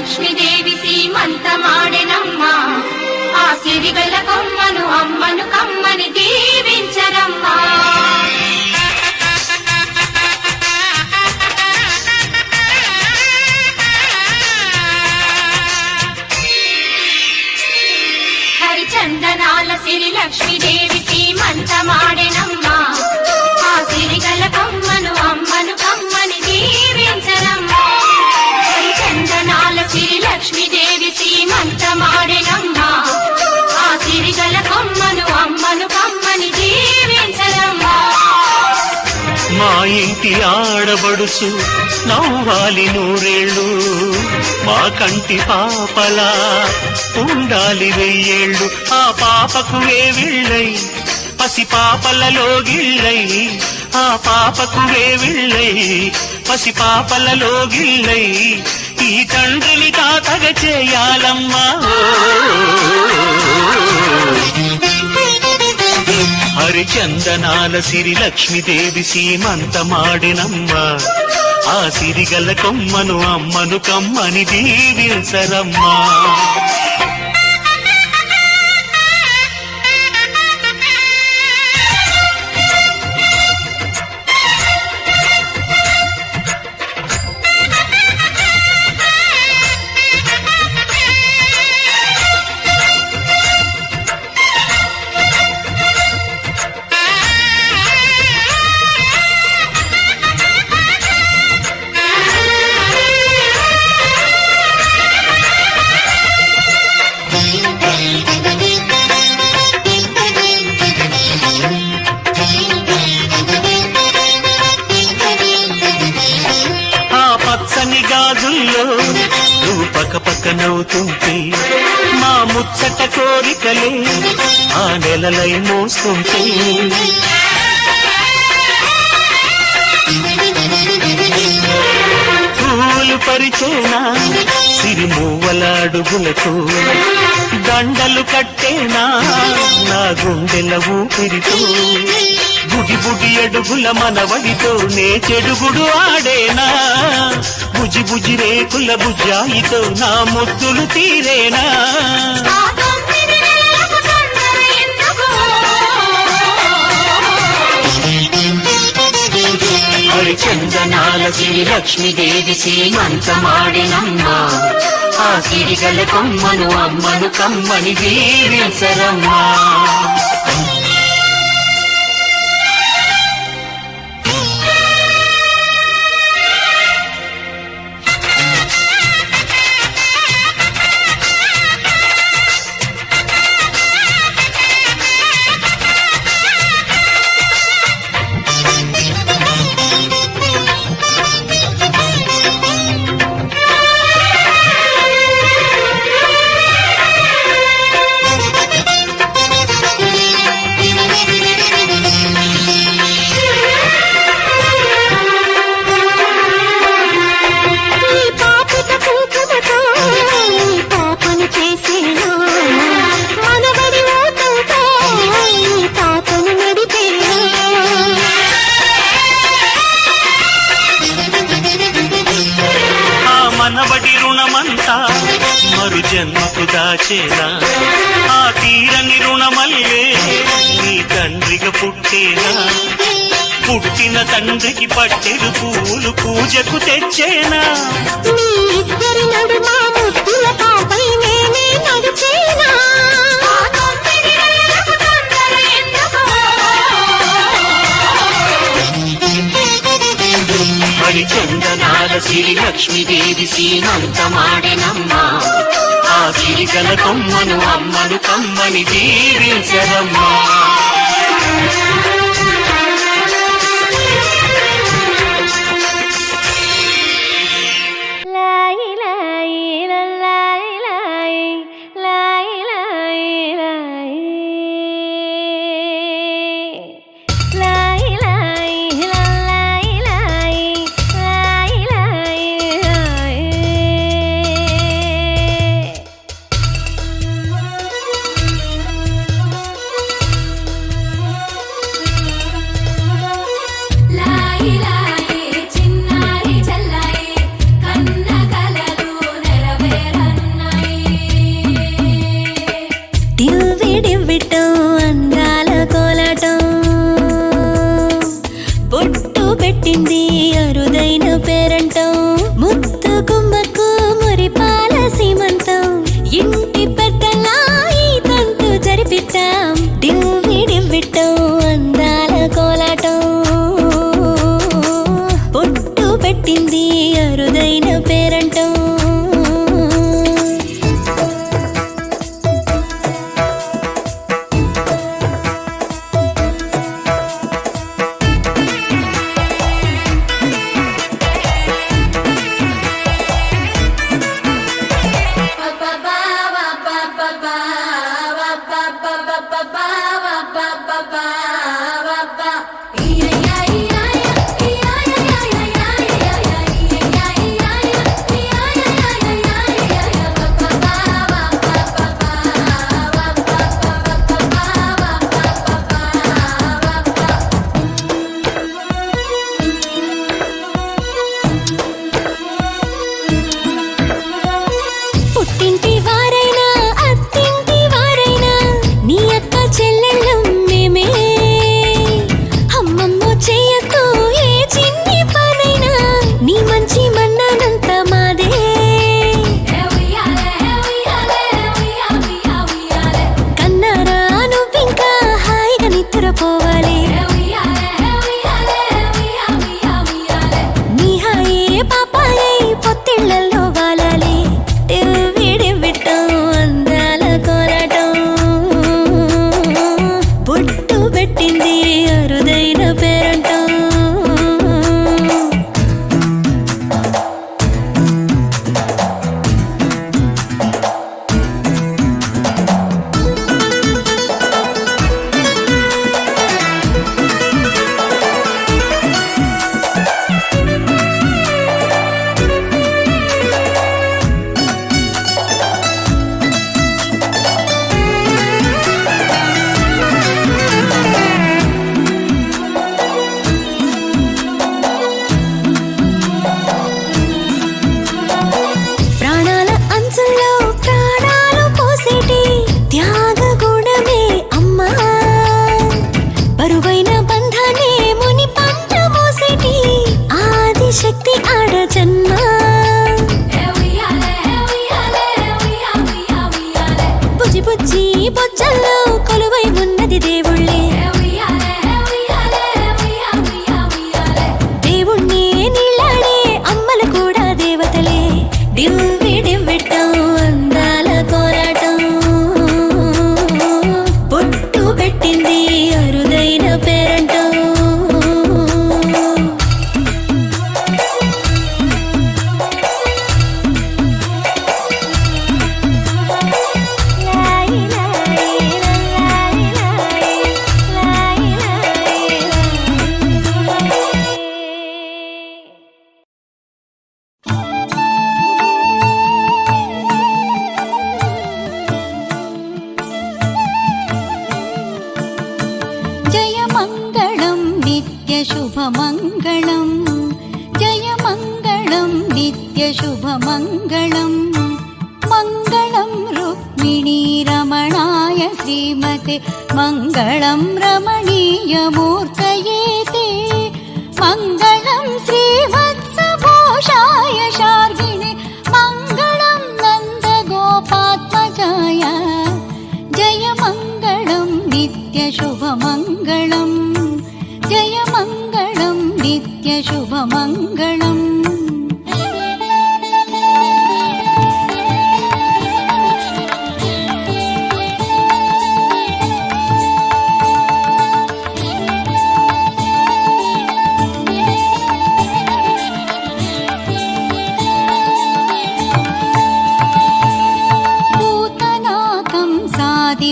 లక్ష్మీదేవి సీమంతమాడెనమ్మా ఆ సిరిగల కొమ్మను అమ్మను కమ్మని దీవించరమ్మా. హరిచందనాల సిరి లక్ష్మీదేవి సీమంతమాడెనమ్మా ఆ సిరిగల కొమ్మను అమ్మను కమ్మని దీవించరమ్మా. హరిచందనాల సిరి లక్ష్మీదేవి సీమంతమాడెనమ్మా ఆ సిరిగల కొమ్మను అమ్మను కమ్మని దీవించరమ్మా. మా ఇంటి ఆడబడుచు నవ్వాలి నూరేళ్ళు, మా కంటి పాపలా ఉండాలి వెయ్యేళ్ళు. ఆ పాపకు వేవిళ్ళై పసి పాపలలో గిళ్ళై, ఆ పాపకు వేవిళ్ళై పసి పాపలలో గిళ్ళై ఈ తండ్రిని తాతగా చేయాలమ్మా. హరిచందనాల సిరి లక్ష్మీదేవి సీమంతమాడినమ్మా ఆ సిరిగల కొమ్మను అమ్మను కమ్మని దీవించరమ్మా. గాజుల్లో నువ్వు పక్క నవ్వుతుంటే మా ముచ్చట కోరికలే ఆ నెలలై మోస్తుంటే పూలు పరిచేనా సిరిమూవలాడుగులతో దండలు కట్టేనా నా గుండెల ఊపిరితో బుడి బుడి అడుగుల మనవడితో నే చెడుగుడు ఆడేనా బుజి బుజి రేకుల బుజ్జాయితో నా ముద్దులు తీరేనా. హరిచందనాల సిరి లక్ష్మీదేవి సీమంతమాడినమ్మా ఆ సిరిగల కొమ్మను అమ్మను కమ్మని దీవించరమ్మా. మనవడి రుణమంతా మరు జన్మకు దాచేనా ఆ తీరని రుణమల్లే నీ తండ్రిగా పుట్టేనా పుట్టిన తండ్రికి పట్టెడు పూలు పూజకు తెచ్చేనా. హరిచందనాల సిరి లక్ష్మీదేవి సీమంతమాడినమ్మా ఆ సిరిగల కొమ్మను అమ్మను కమ్మని దీవించరమ్మా. పెట్టింది అరుదైన పేరంటం, ముత్తు గుమ్మకు మురిపాల సీమంతం, ఇంటి పెద్దలా ఈ తంతు జరిపిద్దాం, డివ్వి డివ్విట్టం అందాల కోలాటం, పొట్టు పెట్టింది అరుదైన పేరంటం. పుట్టింటి వారైనా అత్తింటి వారైనా నీ అక్క చెల్లెళ్ళం మేమే, అమ్మమ్మో చెయ్యకు ఏ చిన్ని పనైనా నీ మంచి మన్నానంత మాదే. కన్నారా నువ్వింకా హాయిగా నిద్రపోవాలి, నీ హాయే పాపాయే పొత్తిళ్లలో వాలాలి, అందాల కోలాటం, పొట్టు పెట్టింది అరుదైన పేరంటం. ప్రాణాల అంచుల్లో ప్రాణాలు పోసేటి త్యాగ గుణమే అమ్మా, బరువైన బంధాన్ని ముని పంట మోసేటి ఆదిశక్తి ఆడ జన్మ. బుజ్జి బుజ్జి బొజ్జల్లో కొలువై ఉన్నది దేవుళ్ళే, దేవుణ్ణి నీళ్ళాడే అమ్మలు కూడా దేవతలే, డివ్వి డివ్విట్టం అందాల కోలాటం, పొట్టు పెట్టింది అరుదైన పేరంటం. జయమంగళం నిత్య శుభమంగళం, జయమంగళం నిత్య శుభమంగళం, మంగళం రుక్మిణీ రమణాయ శ్రీమతే మంగళం రమణీయమూర్తయేతే, మంగళం శ్రీవత్సభూషాయ శార్గిణే, మంగళం నందగోపాత్మజాయ, జయమంగళం నిత్య శుభమంగళం, జయమంగళం నిత్య శుభమంగళం.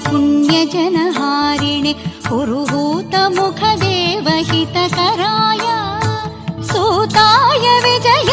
पुण्यजनहारिणे पुरुहूतमुखदेवहितकराय सूताय विजय